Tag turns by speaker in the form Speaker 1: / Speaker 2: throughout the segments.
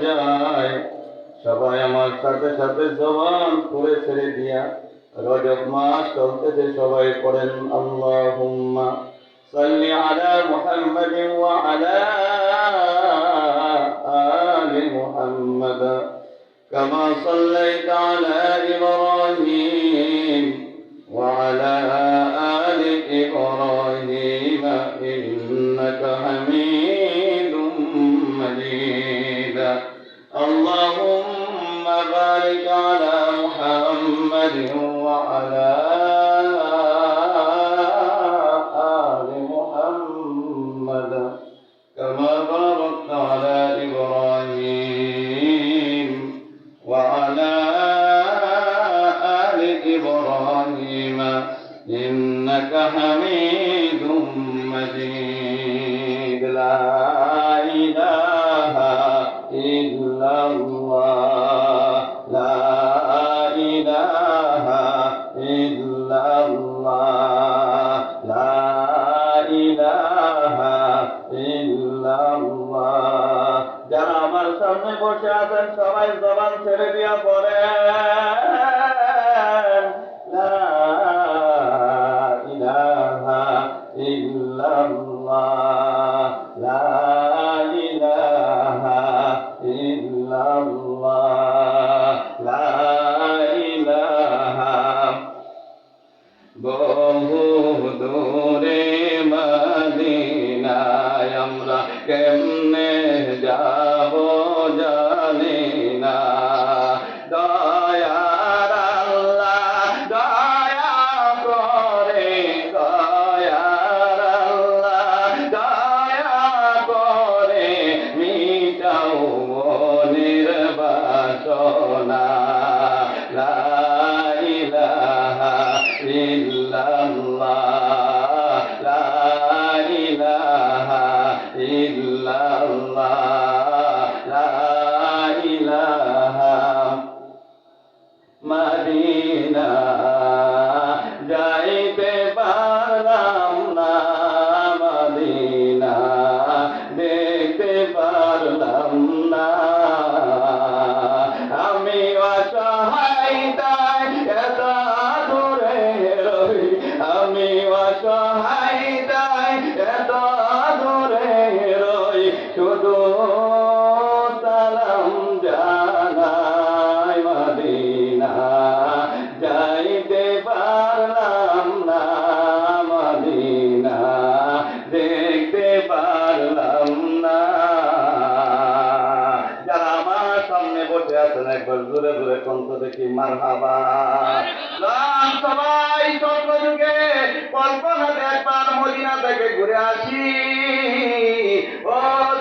Speaker 1: যায়। সবাই আমার সাথে সাথে জবান খুলে ছেড়ে দিয়া রজব মাস চলতেছে, সবাই পড়েন আল্লাহুম্মা সাল্লি আলা মুহাম্মাদিন ওয়া আলা আলি মুহাম্মাদ কামা সাল্লাইতা আলা ইব্রাহিম ওয়া আলা আলি ইব্রাহিম ইন্নাকা হামিদুম মাজিদ। اللهم بارك على محمد وعلى آل محمد كما باركت على إبراهيم وعلى آل إبراهيم إنك حميد مجيد. لا إله إلا الله لا إله إلا الله لا إله إلا الله. যারা আমার সামনে বসে আছেন সবাই জবান ছেড়ে দিয়া পড়েন লা ইলাহা ইল্লাল্লাহ লা ইলাহা ইল্লাল্লাহ লা ইলাহা। বহু দূরে মদিনায় আমরা কেমনে যাব জানি না। দয়ার আল্লাহ দয়া করে দয়ার আল্লাহ দয়া করে মিটাও মনের বাসনা। লা ইলাহা ইল্লাল্লাহ লা ইলাহা ইল্লাল্লাহ লা ইলাহা। মদিনা যাইতে পারলাম না মদিনা দেখতে পারলাম না। আমি অসহায় তাই এত দূরে রই আমি অসহায় তাই এত দূরে রই শুধু সালাম জানাই মদিনা যাইতে পারলাম না মদিনা দেখতে পারলাম না। যারা আমার সামনে বসে আছেন একবার জোরে জোরে কণ্ঠ দেখি মারহাবা। সবাই স্বপ্ন যুগে কল্পনাতে একবার মদিনা থেকে ঘুরে আসি। ও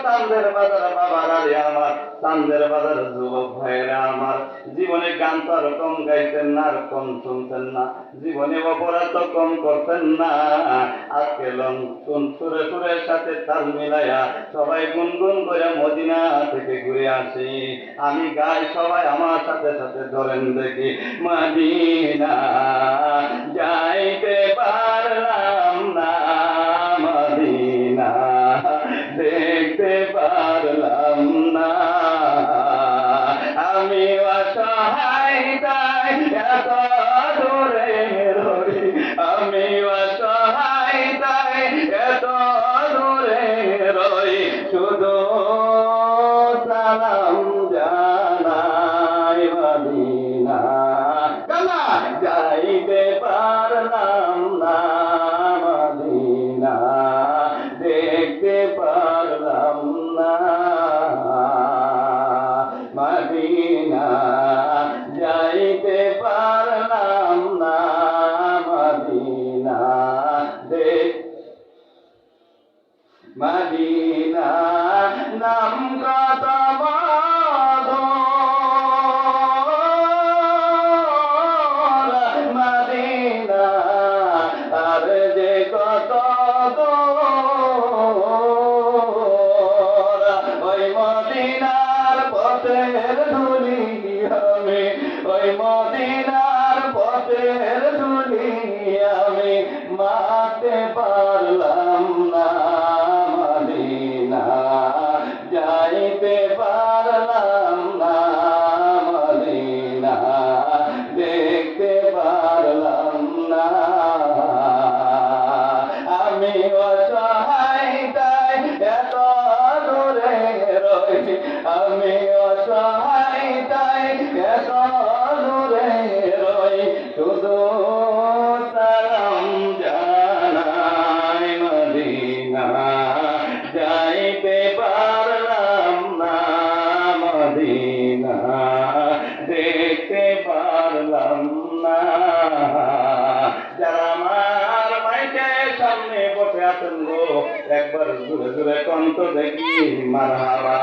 Speaker 1: চান্দের বাজার বাবারা রে আমার চান্দের বাজার যুবক ভাইয়েরা আমার, জীবনে গান তো আর কম গাইতেন না আর কম শুনতেন না, জীবনে অপরাধ তো কম করতেন না। আজকে সুরে সুরের সাথে তাল মিলাইয়া সবাই গুনগুন করে মদিনা থেকে ঘুরে আসি। আমি গাই সবাই আমার সাথে সাথে ধরেন দেখি মদিনা যাইতে পারলাম না মদিনা দেখতে পারলাম না। আমি অসহায় তাই এত দূরে রই আমি অসহায় তাই এত দূরে রই শুধু সালাম জানাই মদিনা যাইতে পারলাম না মদিনা দেখতে পারলাম না মদিনা যাইতে পারলাম না মদিনা মদিনা নাম কত মদিনা আর যে কত ওই মদিনার পথের ধুলি আমি ওই মদিনার পথের ধুলি আমি মারতে পারলাম না মদিনা যাইতে পারলাম পারলাম না। যারা আমার মাইকের সামনে বসে আছেন গো, একবার জোরে জোরে কণ্ঠ দেখি মারহাবা।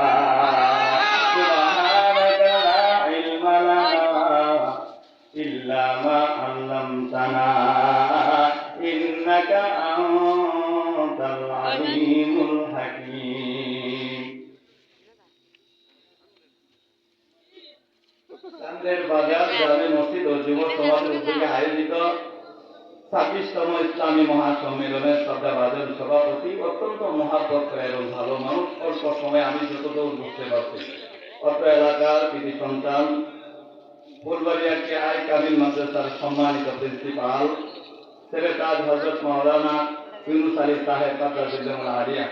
Speaker 1: সুবহানাকা লা ইলমা লানা ইল্লা মা আল্লামতানা ইন্নাকা আনতাল আলিমুল হাকীম। চান্দের বাজার জামে মসজিদ ও যুব সমাজের উদ্যোগে আয়োজিত 26তম ইসলামী মহাসম্মেলনের শ্রদ্ধাভাজন সভাপতি, অত্যন্ত মহাব্বত এবং ভালো মানুষ। অল্প সময় আমি যতদূর বুঝতে পারছি, অত্র এলাকার কৃতি সন্তান ফুলবাড়িয়া কে আই কামিল মাদ্রাসার সম্মানিত প্রিন্সিপাল সেরেতাজ হযরত মাওলানা ইউনুস আলী সাহেব কাদ্দাসুল আলিয়া,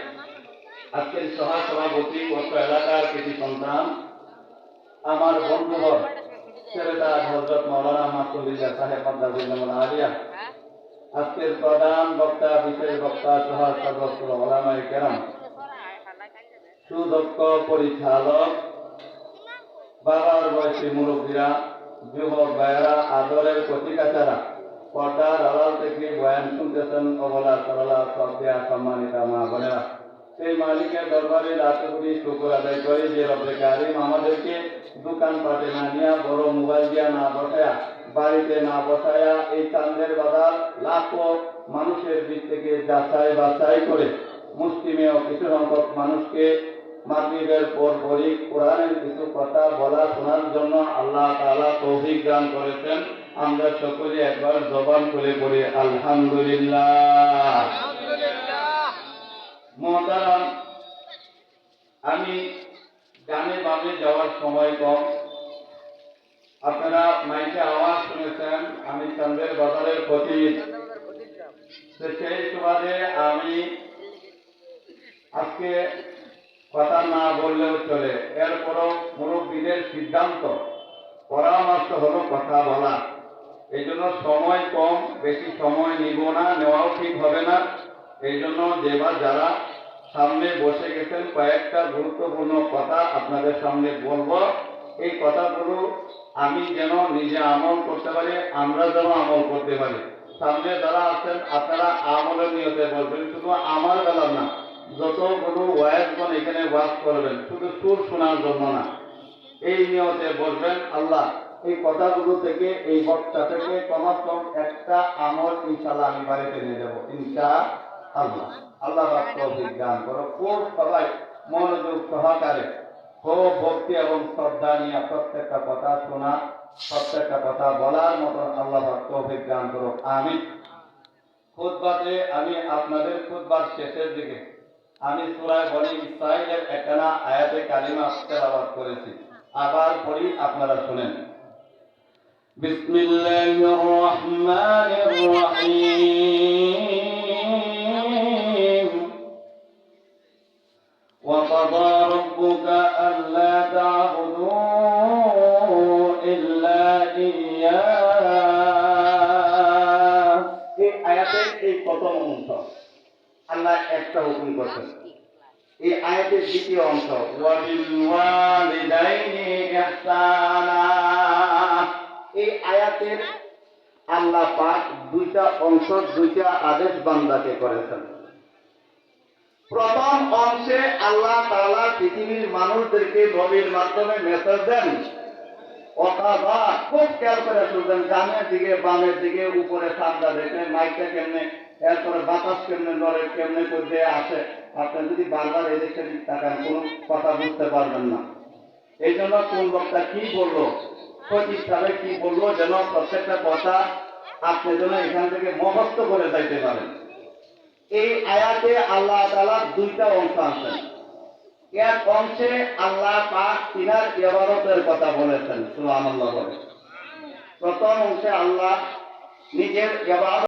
Speaker 1: আজকের সভাপতি অত্র এলাকার কৃতি সন্তান আমার বন্ধুবর সেরেতাজ হযরত মাওলানা মাসুদুল্লাহ সাহেব কাদ্দাসুল আলিয়া, আজকের প্রধান বক্তা, বিশেষ বক্তা সহ সদস্য ওলামায়ে কেরাম, সুদক্ষ পরিচালক, বাবার বয়সী মুরব্বীরা, যুবক ভাইয়েরা, আদরের কচিকাচারা, পর্দার আড়াল থেকে বয়ান শুনতেছেন অবলা সরলা শ্রদ্ধা সম্মানিতা মা বোনেরা, সেই মালিকের দরবারে রাতে কোটি শুকর আদায় করে যে রব্বে কারিম আমাদেরকে দোকানপাটে না নিয়ে, বড় মোবাইল দিয়া না বসায়া, বাড়িতে না বসায়া, এই চাঁদের বাজার লাখো মানুষের দিক থেকে যাচাই বাছাই করে মুসলিমেও কিছু সংখ্যক মানুষকে মাগরিবের পরপরই কোরআনের কিছু কথা বলা শোনার জন্য আল্লাহ তাআলা তৌফিক দান করেছেন। আমরা সকলে একবার জবান খুলে পড়ি আলহামদুলিল্লাহ। মুহতারাম, আমি ডানে বামে যাওয়ার সময় কম, আপনারা মাইকে আওয়াজ শুনেছেন আমি চাঁদের বাজারের খতিব, সেই সুবাদে আমি আজকে কথা না বললেও চলে। এরপরও মুরব্বীদের সিদ্ধান্ত পরামর্শ হলো কথা বলা, এই জন্য সময় কম, বেশি সময় নিব না, নেওয়াও ঠিক হবে না। এই জন্য যারা সামনে বসে গেছেন, কয়েকটা গুরুত্বপূর্ণ কথা আপনাদের সামনে বলবো। এই কথাগুলো আমি যেন নিজে আমল করতে পারি, আমরা যেন আমল করতে পারি। সামনে যারা আছেন আপনারা আমলের নিয়তে বলবেন, শুধু আমার বেলা না, যতগুলো ওয়াইজগণ এখানে ওয়াজ করবেন শুধু সুর শোনার জন্য না, এই নিয়তে বলবেন আল্লাহ এই কথাগুলো থেকে, এই বক্তা থেকে কমাস কম একটা আমল ইনশাআল্লাহ আমি বাড়িতে নিয়ে যাবো ইনশাআল্লাহ। আল্লাহ তৌফিক দান করো। খুব সবাই মনোযোগ সহকারে খুব ভক্তি এবং শ্রদ্ধা নিয়ে প্রত্যেকটা কথা শোনা, প্রত্যেকটা কথা বলার মতন আল্লাহ তৌফিক দান করো, আমিন। খুতবাতে আমি আপনাদের খুতবার শেষের দিকে আমি সূরা বনী ইসরাঈলের একখানা আয়াতে কারিমা তেলাওয়াত করেছি, আবার পড়ি, আপনারা শুনেন। বিসমিল্লাহির রহমানির রহিম। ওয়া ক্বাদা রাব্বুকা আল্লা তা'বুদু ইল্লা ইয়্যাহু। এই আয়াতের এই প্রথম অংশ আল্লাহ একটা হুকুম করছেন। এই আয়াতের দ্বিতীয় অংশ ওয়াবিল ওয়ালিদাইনি ইহসানা, এই আয়াতের আল্লাহ পাক দুইটা অংশ, দুইটা আদেশ বান্দাকে করেছেন। প্রথম অংশে আল্লাহ তাআলা পৃথিবীর মানুষদেরকে নবীর মাধ্যমে মেসেজ দেন, অথবা খুব খেয়াল করে শুনবেন, ডানের দিকে বামের দিকে উপরে সামনে দেখেন মাইকটা কেমনে, এরপরে বাতাস কেমনে নড়ে, কেমনে করতে আসে, আপনি যদি বারবার এই দিকে তাকান কোনো কথা বুঝতে পারবেন না। এই জন্য কোন বক্তা কি বললো, সঠিক ভাবে কি বললো, যেন প্রত্যেকটা কথা আপনি যেন এখান থেকে মুখস্থ করে যাইতে পারেন। এই আয়াতে আল্লাহ তাআলা দুইটা অংশ আছেন। এক অংশে আল্লাহ পাক তিনার ইবাদতের কথা বলেছেন, সুবহানাল্লাহ বলে। প্রথম অংশে আল্লাহ নিজের ইবাদত